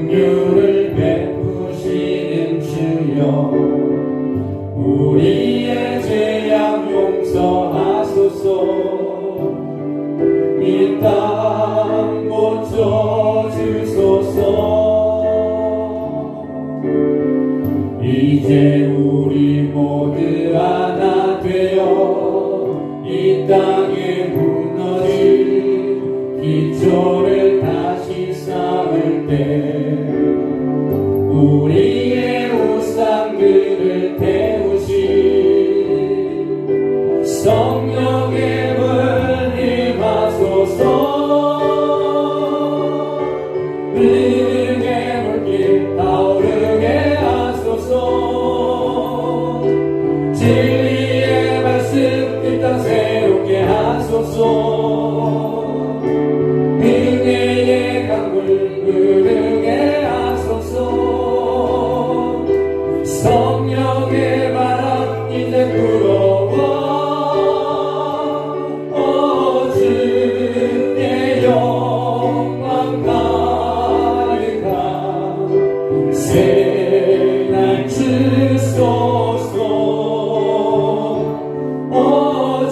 긍휼을 베푸시는 주여 우리의 죄악 용서하소서 이 땅 고쳐주소서 이제 우리 모두 하나 되어 이 땅에 무너진 기초를 다시 쌓을 때 우리의 우상들을 태우신 성령의 불 임하소서 은혜의 물길 타오르게 하소서 진리의 말씀 이 땅 새롭게 하소서 은혜의 강물 흐르게 하소서 성령의 바람 이제 불어와 주의 영광 가득한 새날 주소서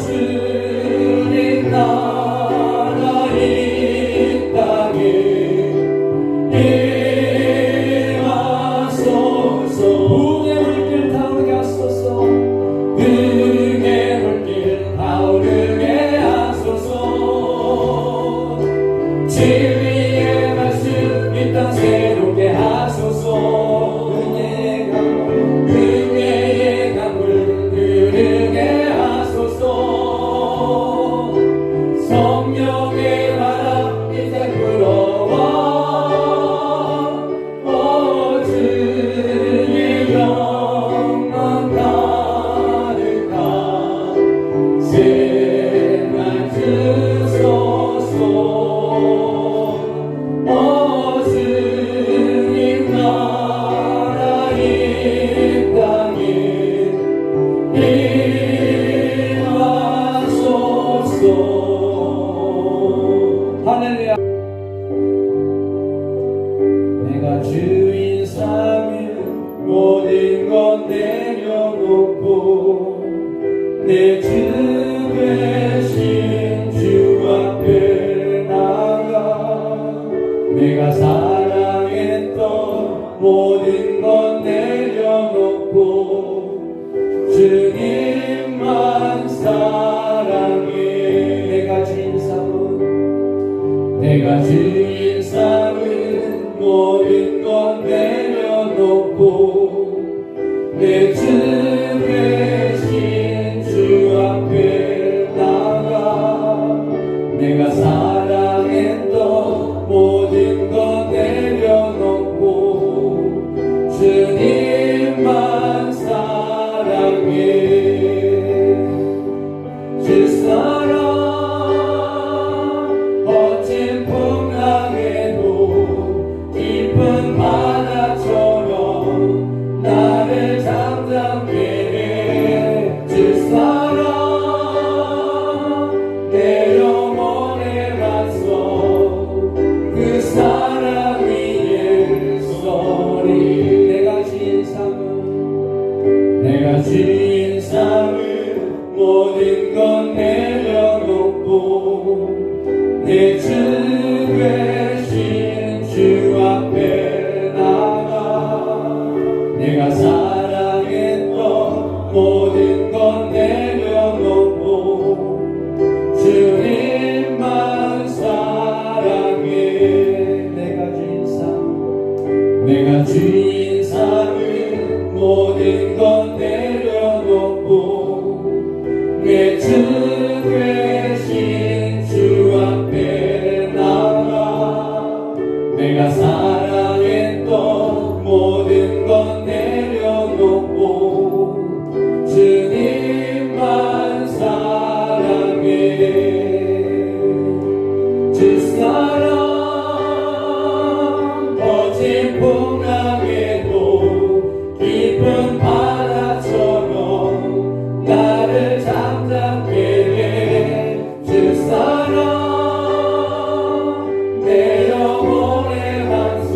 주님 나라 이 땅에 임하소서 은혜의 물길 타오르게 하소서 은혜의 물길 타오르게 하소서 진리의 말씀 이 땅 새롭게 하소서 은혜의 강물 흐르게 하소서 성령의 바람 이제 불어와 주의 영광 가득한 새날 주소서 주님 나라 이 땅에 임하소서 할렐루야 내가 주인 삼은 모든 것 내려놓고 내 주 되신 주 앞에 나가 내가 사랑했던 모든 것 내려놓고 주님만 사랑해 내가 주인 삼은 모든 것 내려놓고 내 주 되신 주 앞에 나가 내가 사랑했던 모든 것 내려놓고 주님만 사랑해 주 사랑 거친 풍랑에도 깊은 바다처럼 나를 잠잠케 해 주 사랑 내 영혼에 맞서 그 사랑 위에 서리 내가 주인 삼은 모든 것 내려놓고 내 주 되신 주 앞에 나가 내가 사랑했던 모든 것 내려놓고 주님만 사랑해 내가 주인 삼은 모든 것 내려놓고 내 주 되신 주 앞에 나가 내가 사랑했던 모든 것 내려놓고 주님만 사랑해 주 사랑 거친 풍랑에도 깊은 바다처럼 나를 잠잠케 해 주 사랑 내 영혼에 맞서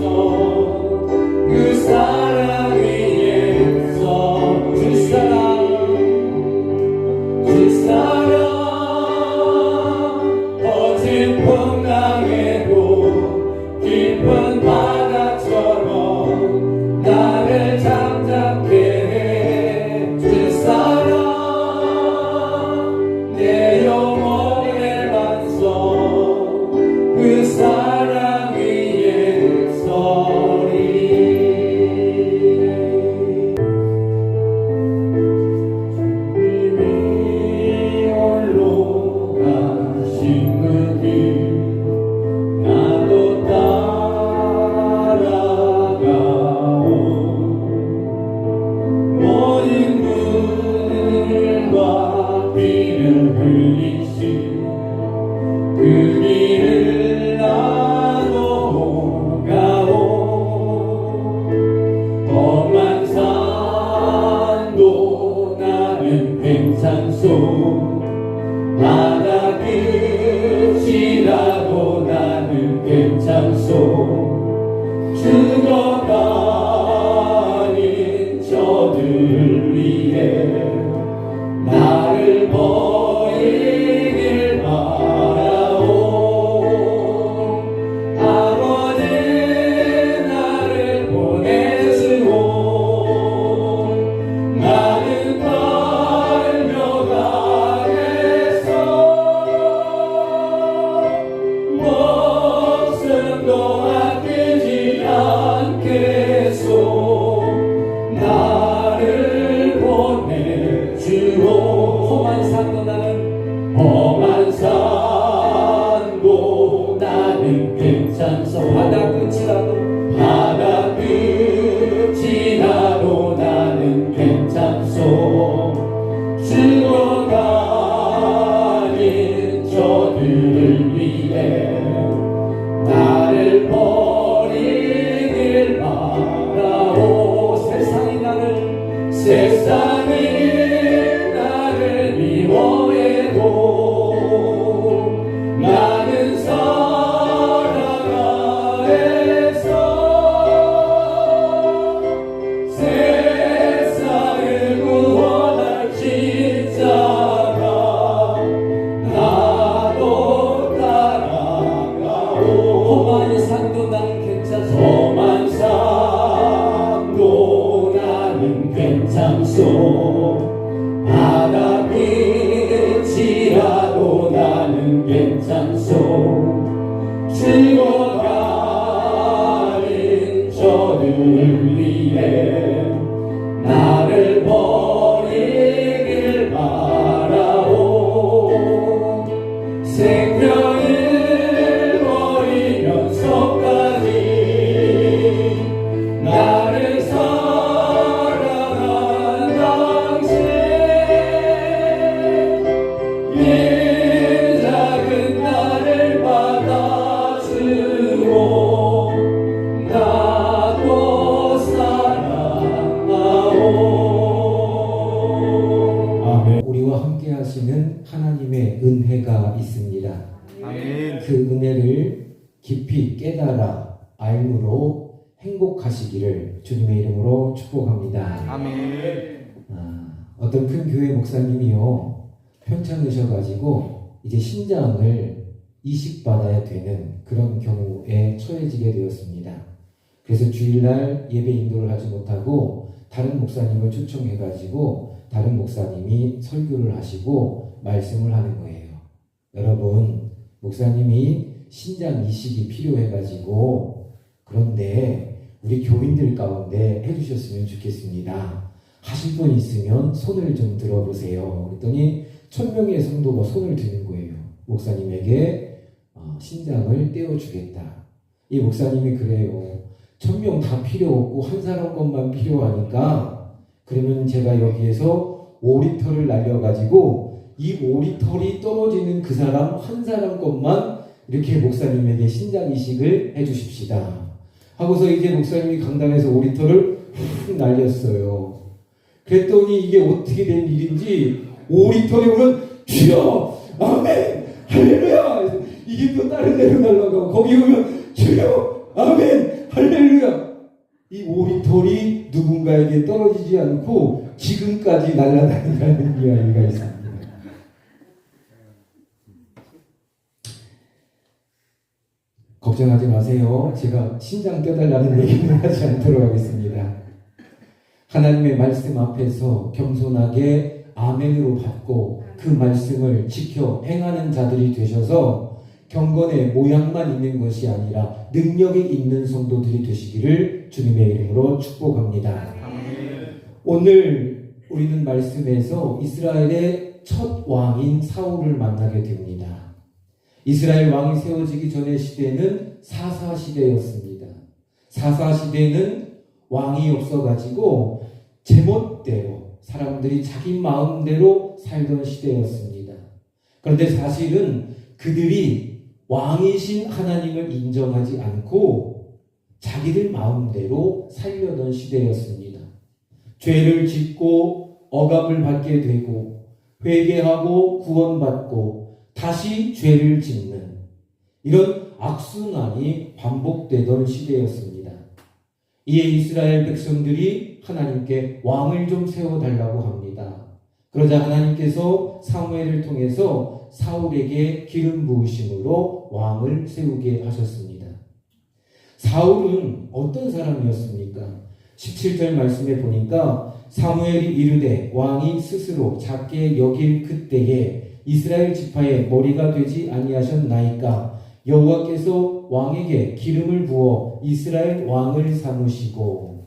삶으로 행복하시기를 주님의 이름으로 축복합니다. 아멘. 어떤 큰 교회 목사님이요, 편찮으셔가지고 이제 신장을 이식받아야 되는 그런 경우에 처해지게 되었습니다. 그래서 주일날 예배 인도를 하지 못하고 다른 목사님을 초청해가지고 다른 목사님이 설교를 하시고 말씀을 하는 거예요. 여러분, 목사님이 신장 이식이 필요해가지고, 그런데 우리 교인들 가운데 해주셨으면 좋겠습니다. 하실 분 있으면 손을 좀 들어보세요. 그랬더니 1000명의 성도가 손을 드는 거예요. 목사님에게 신장을 떼어주겠다. 이 목사님이 그래요. 1000명 다 필요 없고 한 사람 것만 필요하니까, 그러면 제가 여기에서 5리터를 날려가지고 이 5리터이 떨어지는 그 사람 한 사람 것만 이렇게 목사님에게 신장 이식을 해주십시다 하고서 이제 목사님이 강당에서 5리터를 훅 날렸어요. 그랬더니 이게 어떻게 된 일인지 5리터에 오면 주여 아멘 할렐루야, 이게 또 다른 데로 날아가고 거기 오면 주여 아멘 할렐루야, 이 5리터이 누군가에게 떨어지지 않고 지금까지 날아다닌다는 이야기가 있습니다. 걱정하지 마세요. 제가 신장 떼달라는 얘기는 하지 않도록 하겠습니다. 하나님의 말씀 앞에서 겸손하게 아멘으로 받고 그 말씀을 지켜 행하는 자들이 되셔서 경건의 모양만 있는 것이 아니라 능력이 있는 성도들이 되시기를 주님의 이름으로 축복합니다. 오늘 우리는 말씀에서 이스라엘의 첫 왕인 사울을 만나게 됩니다. 이스라엘 왕이 세워지기 전의 시대는 사사시대였습니다. 사사시대는 왕이 없어가지고 제멋대로 사람들이 자기 마음대로 살던 시대였습니다. 그런데 사실은 그들이 왕이신 하나님을 인정하지 않고 자기들 마음대로 살려던 시대였습니다. 죄를 짓고 억압을 받게 되고 회개하고 구원받고 다시 죄를 짓는 이런 악순환이 반복되던 시대였습니다. 이에 이스라엘 백성들이 하나님께 왕을 좀 세워달라고 합니다. 그러자 하나님께서 사무엘을 통해서 사울에게 기름 부으심으로 왕을 세우게 하셨습니다. 사울은 어떤 사람이었습니까? 17절 말씀에 보니까 사무엘이 이르되 왕이 스스로 작게 여길 그때에 이스라엘 지파의 머리가 되지 아니하셨나이까 여호와께서 왕에게 기름을 부어 이스라엘 왕을 삼으시고.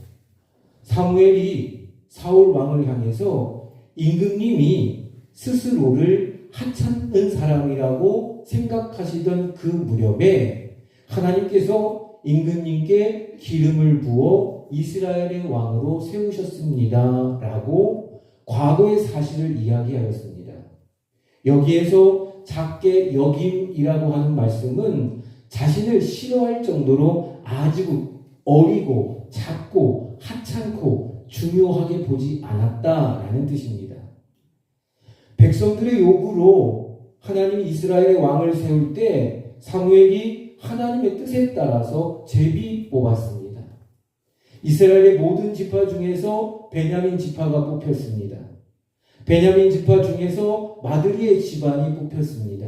사무엘이 사울 왕을 향해서 임금님이 스스로를 하찮은 사람이라고 생각하시던 그 무렵에 하나님께서 임금님께 기름을 부어 이스라엘의 왕으로 세우셨습니다 라고 과거의 사실을 이야기하였습니다. 여기에서 작게 여김이라고 하는 말씀은 자신을 싫어할 정도로 아주 어리고 작고 하찮고 중요하게 보지 않았다라는 뜻입니다. 백성들의 요구로 하나님이 이스라엘의 왕을 세울 때 사무엘이 하나님의 뜻에 따라서 제비 뽑았습니다. 이스라엘의 모든 지파 중에서 베냐민 지파가 뽑혔습니다. 베냐민 지파 중에서 마드리의 집안이 뽑혔습니다.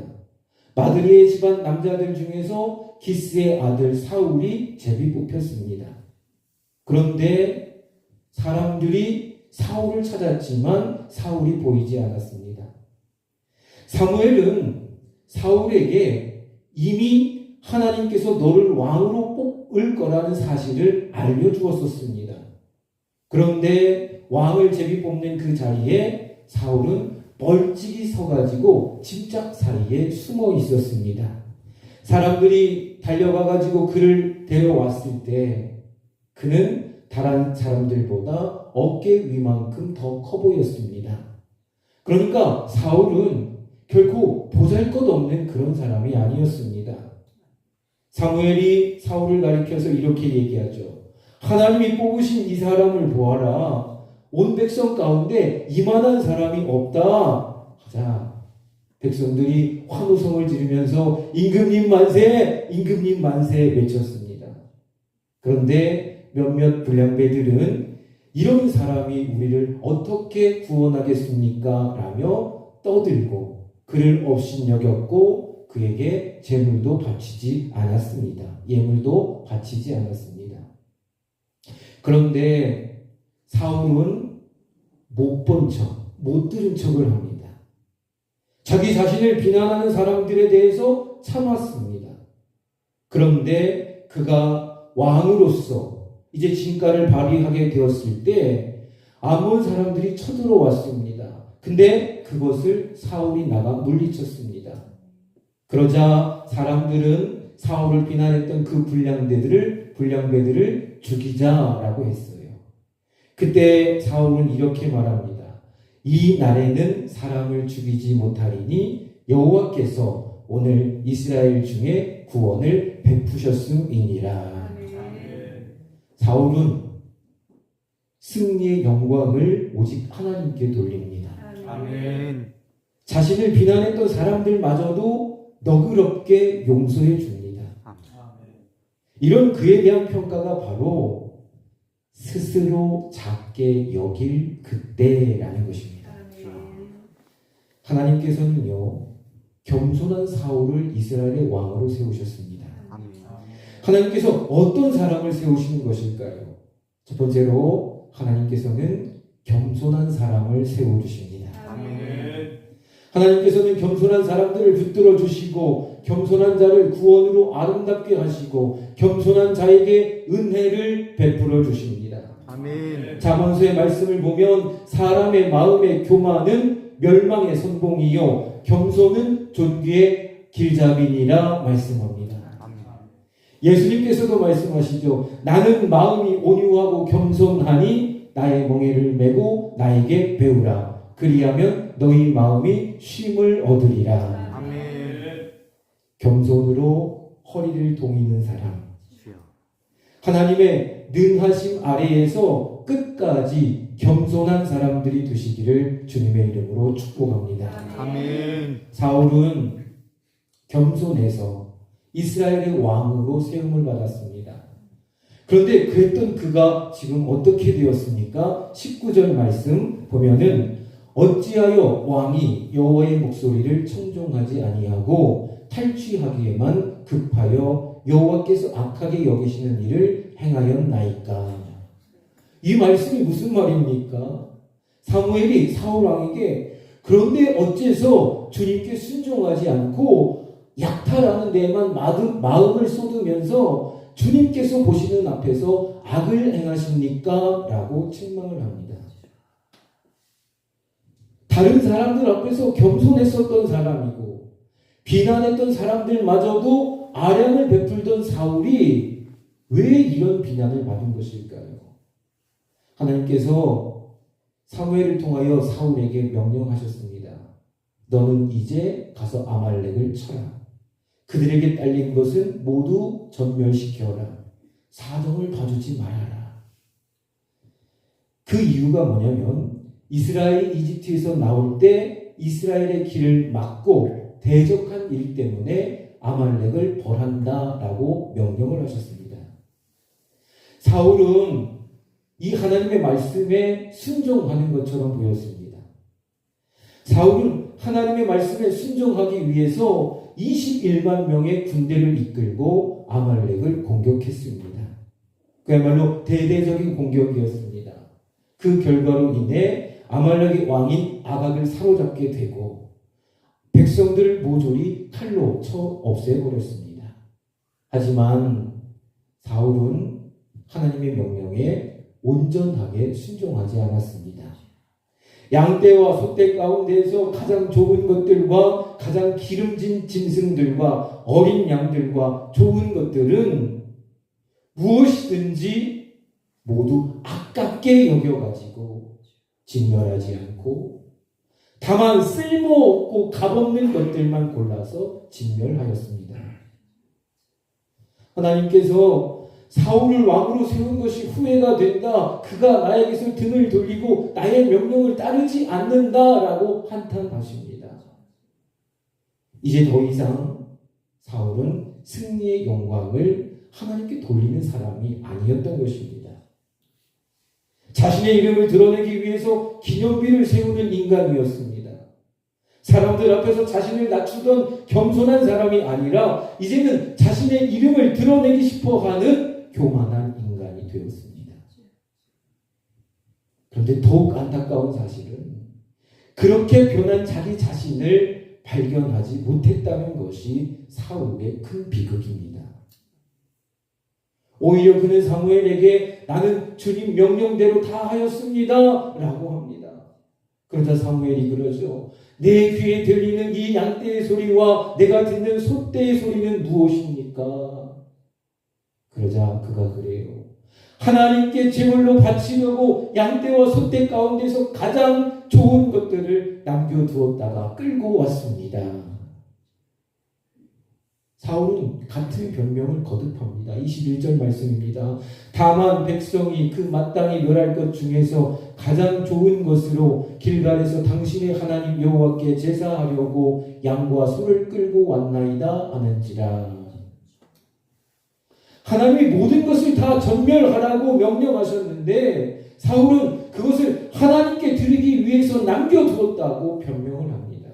마드리의 집안 남자들 중에서 기스의 아들 사울이 제비 뽑혔습니다. 그런데 사람들이 사울을 찾았지만 사울이 보이지 않았습니다. 사무엘은 사울에게 이미 하나님께서 너를 왕으로 뽑을 거라는 사실을 알려주었었습니다. 그런데 왕을 제비 뽑는 그 자리에 사울은 멀찍이 서가지고 짐짝 사이에 숨어 있었습니다. 사람들이 달려가가지고 그를 데려왔을 때 그는 다른 사람들보다 어깨 위만큼 더 커 보였습니다. 그러니까 사울은 결코 보잘것없는 그런 사람이 아니었습니다. 사무엘이 사울을 가리켜서 이렇게 얘기하죠. 하나님이 뽑으신 이 사람을 보아라. 온 백성 가운데 이만한 사람이 없다. 자, 백성들이 환호성을 지르면서 임금님 만세, 임금님 만세 외쳤습니다. 그런데 몇몇 불량배들은 이런 사람이 우리를 어떻게 구원하겠습니까? 라며 떠들고 그를 업신여겼고 그에게 재물도 바치지 않았습니다. 예물도 바치지 않았습니다. 그런데 사울은 못 본 척, 못 들은 척을 합니다. 자기 자신을 비난하는 사람들에 대해서 참았습니다. 그런데 그가 왕으로서 이제 진가를 발휘하게 되었을 때 아몬 사람들이 쳐들어왔습니다. 근데 그것을 사울이 나가 물리쳤습니다. 그러자 사람들은 사울을 비난했던 그 불량배들을 죽이자라고 했어요. 그때 사울은 이렇게 말합니다. 이 날에는 사람을 죽이지 못하리니 여호와께서 오늘 이스라엘 중에 구원을 베푸셨음이니라. 사울은 승리의 영광을 오직 하나님께 돌립니다. 아멘. 자신을 비난했던 사람들마저도 너그럽게 용서해 줍니다. 이런 그에 대한 평가가 바로 스스로 작게 여길 그때라는 것입니다. 하나님께서는요, 겸손한 사울을 이스라엘의 왕으로 세우셨습니다. 하나님께서 어떤 사람을 세우시는 것일까요? 첫 번째로 하나님께서는 겸손한 사람을 세워주십니다. 하나님께서는 겸손한 사람들을 붙들어 주시고 겸손한 자를 구원으로 아름답게 하시고 겸손한 자에게 은혜를 베풀어 주십니다. 아멘. 잠언서의 말씀을 보면 사람의 마음의 교만은 멸망의 선봉이요 겸손은 존귀의 길잡이니라 말씀합니다. 예수님께서도 말씀하시죠. 나는 마음이 온유하고 겸손하니 나의 멍에를 메고 나에게 배우라. 그리하면 너희 마음이 쉼을 얻으리라. 아멘. 겸손으로 허리를 동이는 사람. 하나님의 능하심 아래에서 끝까지 겸손한 사람들이 되시기를 주님의 이름으로 축복합니다. 아멘. 사울은 겸손해서 이스라엘의 왕으로 세움을 받았습니다. 그런데 그랬던 그가 지금 어떻게 되었습니까? 19절 말씀 보면은 어찌하여 왕이 여호와의 목소리를 청종하지 아니하고 탈취하기에만 급하여 여호와께서 악하게 여기시는 일을 행하였나이까. 이 말씀이 무슨 말입니까? 사무엘이 사울 왕에게 그런데 어째서 주님께 순종하지 않고 약탈하는 데에만 마음을 쏟으면서 주님께서 보시는 앞에서 악을 행하십니까? 라고 책망을 합니다. 다른 사람들 앞에서 겸손했었던 사람이고 비난했던 사람들마저도 아량을 베풀던 사울이 왜 이런 비난을 받은 것일까요? 하나님께서 사무엘을 통하여 사울에게 명령하셨습니다. 너는 이제 가서 아말렉을 쳐라. 그들에게 딸린 것은 모두 전멸시켜라. 사정을 봐주지 말아라. 그 이유가 뭐냐면 이스라엘이 이집트에서 나올 때 이스라엘의 길을 막고 대적한 일 때문에 아말렉을 벌한다라고 명령을 하셨습니다. 사울은 이 하나님의 말씀에 순종하는 것처럼 보였습니다. 사울은 하나님의 말씀에 순종하기 위해서 21만 명의 군대를 이끌고 아말렉을 공격했습니다. 그야말로 대대적인 공격이었습니다. 그 결과로 인해 아말렉의 왕인 아각을 사로잡게 되고 백성들을 모조리 칼로 쳐 없애버렸습니다. 하지만 사울은 하나님의 명령에 온전하게 순종하지 않았습니다. 양떼와 소떼 가운데에서 가장 좋은 것들과 가장 기름진 짐승들과 어린 양들과 좋은 것들은 무엇이든지 모두 아깝게 여겨가지고 진멸하지 않고 다만 쓸모없고 값없는 것들만 골라서 진멸하였습니다. 하나님께서 사울을 왕으로 세운 것이 후회가 된다. 그가 나에게서 등을 돌리고 나의 명령을 따르지 않는다라고 한탄하십니다. 이제 더 이상 사울은 승리의 영광을 하나님께 돌리는 사람이 아니었던 것입니다. 자신의 이름을 드러내기 위해서 기념비를 세우는 인간이었습니다. 사람들 앞에서 자신을 낮추던 겸손한 사람이 아니라 이제는 자신의 이름을 드러내기 싶어하는 교만한 인간이 되었습니다. 그런데 더욱 안타까운 사실은 그렇게 변한 자기 자신을 발견하지 못했다는 것이 사울의 큰 비극입니다. 오히려 그는 사무엘에게 나는 주님 명령대로 다 하였습니다 라고 합니다. 그러자 사무엘이 그러죠. 내 귀에 들리는 이 양떼의 소리와 내가 듣는 소떼의 소리는 무엇입니까? 그러자 그가 그래요. 하나님께 제물로 바치려고 양떼와 소떼 가운데서 가장 좋은 것들을 남겨두었다가 끌고 왔습니다. 사울은 같은 변명을 거듭합니다. 21절 말씀입니다. 다만 백성이 그 마땅히 멸할 것 중에서 가장 좋은 것으로 길갈에서 당신의 하나님 여호와께 제사하려고 양과 소를 끌고 왔나이다 하는지라. 하나님이 모든 것을 다 전멸하라고 명령하셨는데 사울은 그것을 하나님께 드리기 위해서 남겨두었다고 변명을 합니다.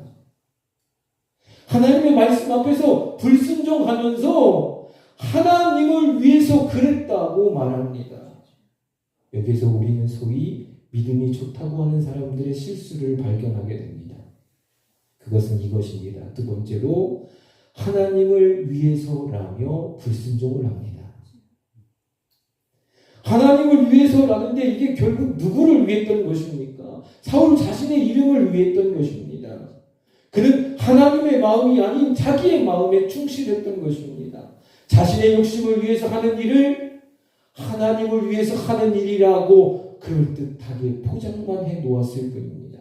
하나님의 말씀 앞에서 불순종하면서 하나님을 위해서 그랬다고 말합니다. 여기서 우리는 소위 믿음이 좋다고 하는 사람들의 실수를 발견하게 됩니다. 그것은 이것입니다. 두 번째로 하나님을 위해서라며 불순종을 합니다. 하나님을 위해서라는데 이게 결국 누구를 위했던 것입니까? 사울 자신의 이름을 위했던 것입니다. 그는 하나님의 마음이 아닌 자기의 마음에 충실했던 것입니다. 자신의 욕심을 위해서 하는 일을 하나님을 위해서 하는 일이라고 그럴듯하게 포장만 해 놓았을 뿐입니다.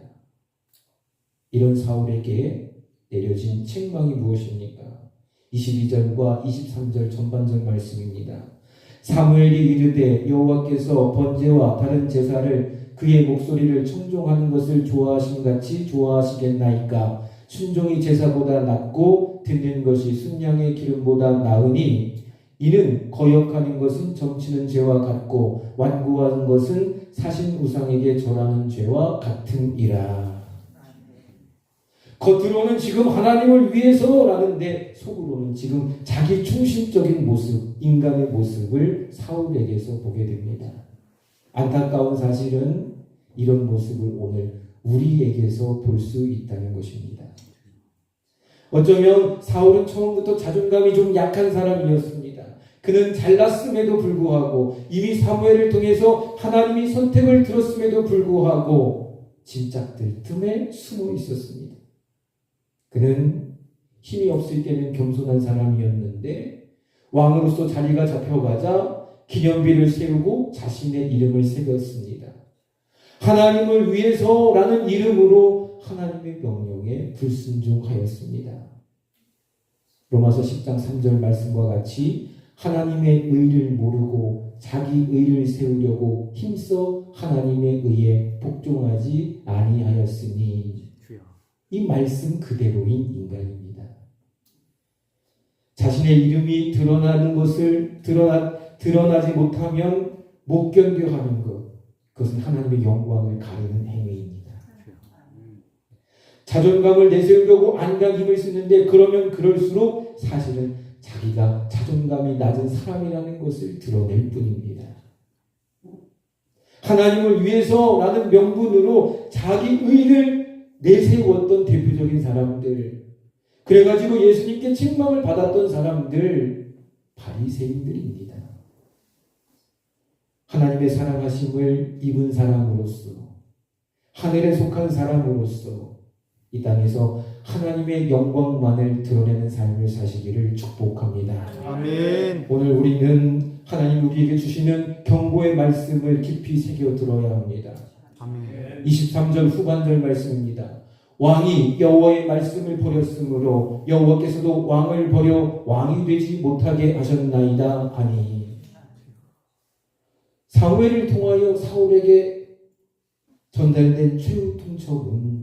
이런 사울에게 내려진 책망이 무엇입니까? 22절과 23절 전반절 말씀입니다. 사무엘이 이르되 여호와께서 번제와 다른 제사를 그의 목소리를 청종하는 것을 좋아하신 같이 좋아하시겠나이까? 순종이 제사보다 낫고 듣는 것이 순양의 기름보다 나으니 이는 거역하는 것은 점치는 죄와 같고 완고한 것은 사신 우상에게 절하는 죄와 같음이라. 겉으로는 지금 하나님을 위해서라는데 속으로는 지금 자기 중심적인 모습, 인간의 모습을 사울에게서 보게 됩니다. 안타까운 사실은 이런 모습을 오늘 우리에게서 볼 수 있다는 것입니다. 어쩌면 사울은 처음부터 자존감이 좀 약한 사람이었습니다. 그는 잘났음에도 불구하고 이미 사무엘을 통해서 하나님이 선택을 들었음에도 불구하고 짐짝들 틈에 숨어 있었습니다. 그는 힘이 없을 때는 겸손한 사람이었는데 왕으로서 자리가 잡혀가자 기념비를 세우고 자신의 이름을 새겼습니다. 하나님을 위해서라는 이름으로 하나님의 명령에 불순종하였습니다. 로마서 10장 3절 말씀과 같이 하나님의 의를 모르고 자기 의를 세우려고 힘써 하나님의 의에 복종하지 아니하였으니 이 말씀 그대로인 인간입니다. 자신의 이름이 드러나는 것을 드러나지 못하면 못 견뎌하는 것, 그것은 하나님의 영광을 가리는 행위입니다. 자존감을 내세우려고 안간 힘을 쓰는데 그러면 그럴수록 사실은 자기가 자존감이 낮은 사람이라는 것을 드러낼 뿐입니다. 하나님을 위해서라는 명분으로 자기 의를 내세웠던 대표적인 사람들, 그래가지고 예수님께 책망을 받았던 사람들, 바리새인들입니다. 하나님의 사랑하심을 입은 사람으로서, 하늘에 속한 사람으로서 이 땅에서 하나님의 영광만을 드러내는 삶을 사시기를 축복합니다. 아멘. 오늘 우리는 하나님 우리에게 주시는 경고의 말씀을 깊이 새겨 들어야 합니다. 아멘. 23절 후반절 말씀입니다. 왕이 여호와의 말씀을 버렸으므로 여호와께서도 왕을 버려 왕이 되지 못하게 하셨나이다 하니. 사무엘을 통하여 사울에게 전달된 최후 통첩은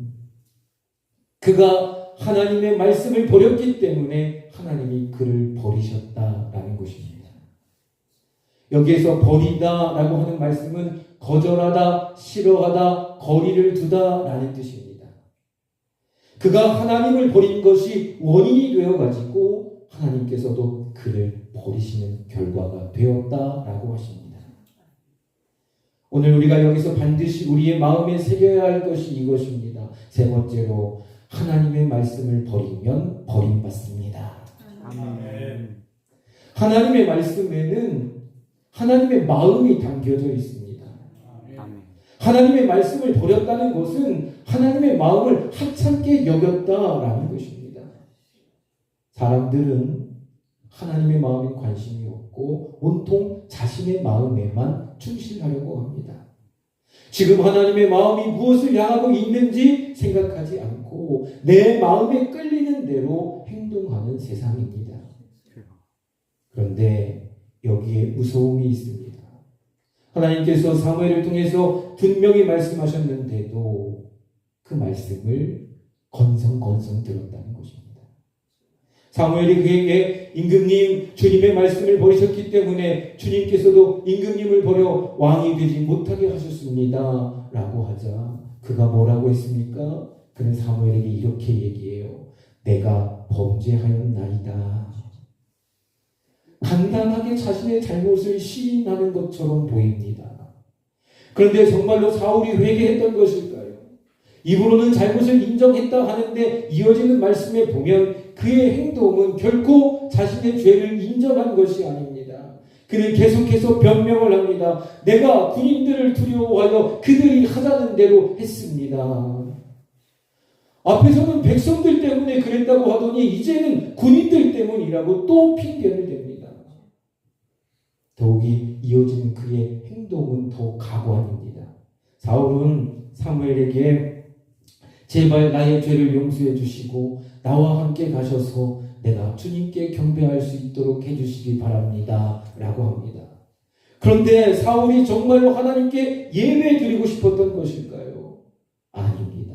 그가 하나님의 말씀을 버렸기 때문에 하나님이 그를 버리셨다라는 것입니다. 여기에서 버리다 라고 하는 말씀은 거절하다, 싫어하다, 거리를 두다 라는 뜻입니다. 그가 하나님을 버린 것이 원인이 되어가지고 하나님께서도 그를 버리시는 결과가 되었다라고 하십니다. 오늘 우리가 여기서 반드시 우리의 마음에 새겨야 할 것이 이것입니다. 세 번째로 하나님의 말씀을 버리면 버림받습니다. 아멘. 하나님의 말씀에는 하나님의 마음이 담겨져 있습니다. 아멘. 하나님의 말씀을 버렸다는 것은 하나님의 마음을 하찮게 여겼다라는 것입니다. 사람들은 하나님의 마음에 관심이 없고 온통 자신의 마음에만 충실하려고 합니다. 지금 하나님의 마음이 무엇을 향하고 있는지 생각하지 않고 내 마음에 끌리는 대로 행동하는 세상입니다. 그런데 여기에 무서움이 있습니다. 하나님께서 사무엘을 통해서 분명히 말씀하셨는데도 그 말씀을 건성건성 들었다는 것입니다. 사무엘이 그에게 임금님 주님의 말씀을 버리셨기 때문에 주님께서도 임금님을 버려 왕이 되지 못하게 하셨습니다 라고 하자 그가 뭐라고 했습니까? 그는 사무엘에게 이렇게 얘기해요. 내가 범죄하였나이다. 간단하게 자신의 잘못을 시인하는 것처럼 보입니다. 그런데 정말로 사울이 회개했던 것일까요? 입으로는 잘못을 인정했다 하는데 이어지는 말씀에 보면 그의 행동은 결코 자신의 죄를 인정한 것이 아닙니다. 그는 계속해서 변명을 합니다. 내가 군인들을 두려워하여 그들이 하자는 대로 했습니다. 앞에서는 백성들 때문에 그랬다고 하더니 이제는 군인들 때문이라고 또 핑계를 댑니다. 더욱이 이어지는 그의 행동은 더 가관입니다. 사울은 사무엘에게 제발 나의 죄를 용서해 주시고 나와 함께 가셔서 내가 주님께 경배할 수 있도록 해주시기 바랍니다 라고 합니다. 그런데 사울이 정말로 하나님께 예배 드리고 싶었던 것일까요? 아닙니다.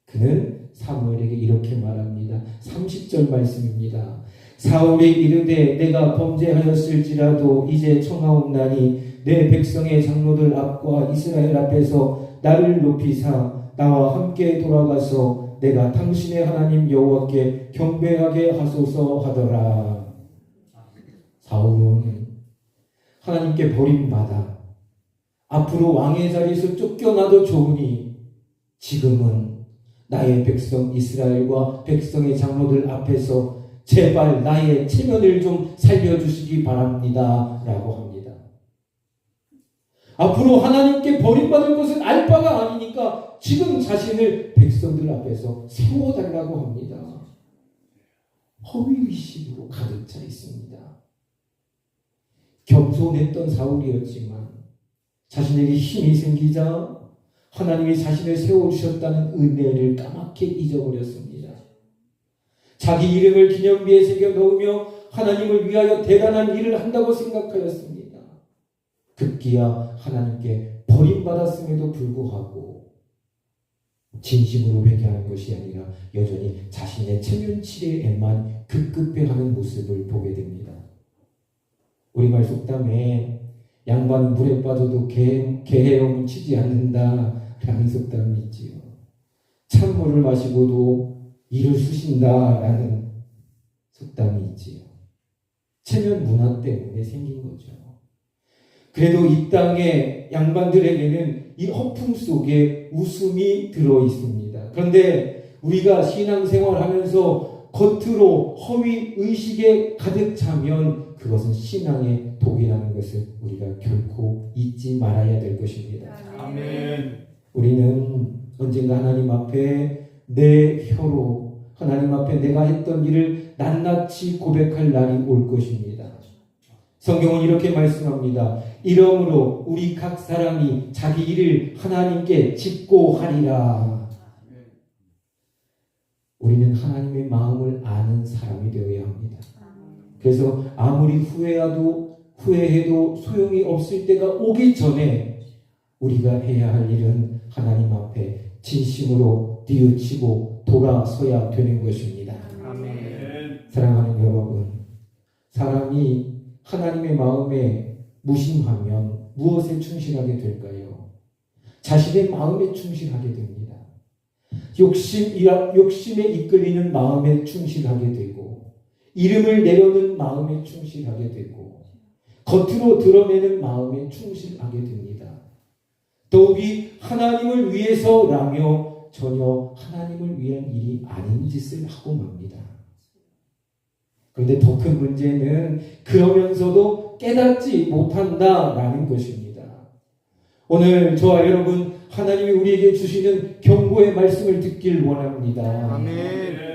그는 사무엘에게 이렇게 말합니다. 30절 말씀입니다. 사울이 이르되 내가 범죄하였을지라도 이제 청하옵나니 내 백성의 장로들 앞과 이스라엘 앞에서 나를 높이사 나와 함께 돌아가서 내가 당신의 하나님 여호와께 경배하게 하소서 하더라. 사울은 하나님께 버림받아 앞으로 왕의 자리에서 쫓겨나도 좋으니 지금은 나의 백성 이스라엘과 백성의 장로들 앞에서 제발 나의 체면을 좀 살려주시기 바랍니다 라고 합니다. 앞으로 하나님께 버림받을 것은 알 바가 아니니까 지금 자신을 백성들 앞에서 세워달라고 합니다. 허위의식으로 가득 차 있습니다. 겸손했던 사울이었지만 자신에게 힘이 생기자 하나님이 자신을 세워주셨다는 은혜를 까맣게 잊어버렸습니다. 자기 이름을 기념비에 새겨 넣으며 하나님을 위하여 대단한 일을 한다고 생각하였습니다. 급기야 하나님께 버림받았음에도 불구하고 진심으로 회개하는 것이 아니라 여전히 자신의 체면치레에만 급급해하는 모습을 보게 됩니다. 우리말 속담에 양반은 물에 빠져도 개헤엄은 치지 않는다라는 속담이 있지요. 찬물을 마시고도 이를 쑤신다라는 속담이 있지요. 체면 문화 때문에 생긴 거죠. 그래도 이 땅의 양반들에게는 이 허풍 속에 웃음이 들어 있습니다. 그런데 우리가 신앙생활하면서 겉으로 허위 의식에 가득 차면 그것은 신앙의 독이라는 것을 우리가 결코 잊지 말아야 될 것입니다. 아멘. 우리는 언젠가 하나님 앞에 내 혀로 하나님 앞에 내가 했던 일을 낱낱이 고백할 날이 올 것입니다. 성경은 이렇게 말씀합니다. 이러므로 우리 각 사람이 자기 일을 하나님께 짓고 하리라. 우리는 하나님의 마음을 아는 사람이 되어야 합니다. 그래서 아무리 후회해도 소용이 없을 때가 오기 전에 우리가 해야 할 일은 하나님 앞에 진심으로 뉘우치고 돌아서야 되는 것입니다. 아멘. 사랑하는 여러분, 사람이 하나님의 마음에 무심하면 무엇에 충실하게 될까요? 자신의 마음에 충실하게 됩니다. 욕심에 이끌리는 마음에 충실하게 되고, 이름을 내려는 마음에 충실하게 되고, 겉으로 드러내는 마음에 충실하게 됩니다. 더욱이 하나님을 위해서라며 전혀 하나님을 위한 일이 아닌 짓을 하고 맙니다. 그런데 더 큰 문제는 그러면서도 깨닫지 못한다라는 것입니다. 오늘 저와 여러분, 하나님이 우리에게 주시는 경고의 말씀을 듣길 원합니다. 아멘.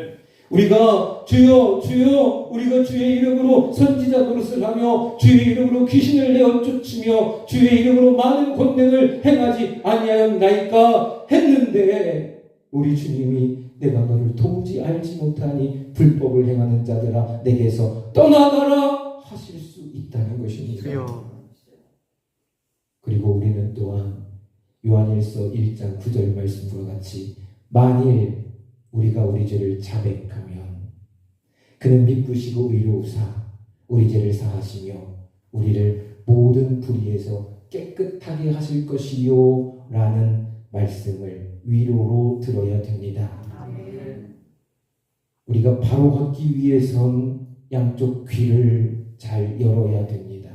우리가 주여 주여 우리가 주의 이름으로 선지자 노릇을 하며 주의 이름으로 귀신을 내어 쫓으며 주의 이름으로 많은 권능을 행하지 아니하였나이까 했는데, 우리 주님이 내가 너를 도무지 알지 못하니 불법을 행하는 자들아 내게서 떠나가라 하실 수 있다는 것입니다. 주여. 그리고 우리는 또한 요한일서 1장 9절 말씀과 같이 만일 우리가 우리 죄를 자백하면 그는 미쁘시고 의로우사 우리 죄를 사하시며 우리를 모든 불의에서 깨끗하게 하실 것이요 라는 말씀을 위로로 들어야 됩니다. 아멘. 우리가 바로 걷기 위해선 양쪽 귀를 잘 열어야 됩니다.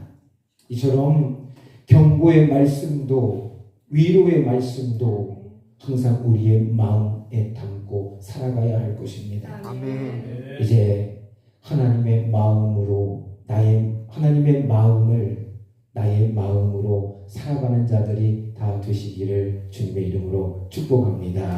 이처럼 경고의 말씀도 위로의 말씀도 항상 우리의 마음에 담고 살아가야 할 것입니다. 아멘. 이제 하나님의 마음으로 하나님의 마음을 나의 마음으로 살아가는 자들이 다 되시기를 주님의 이름으로 축복합니다.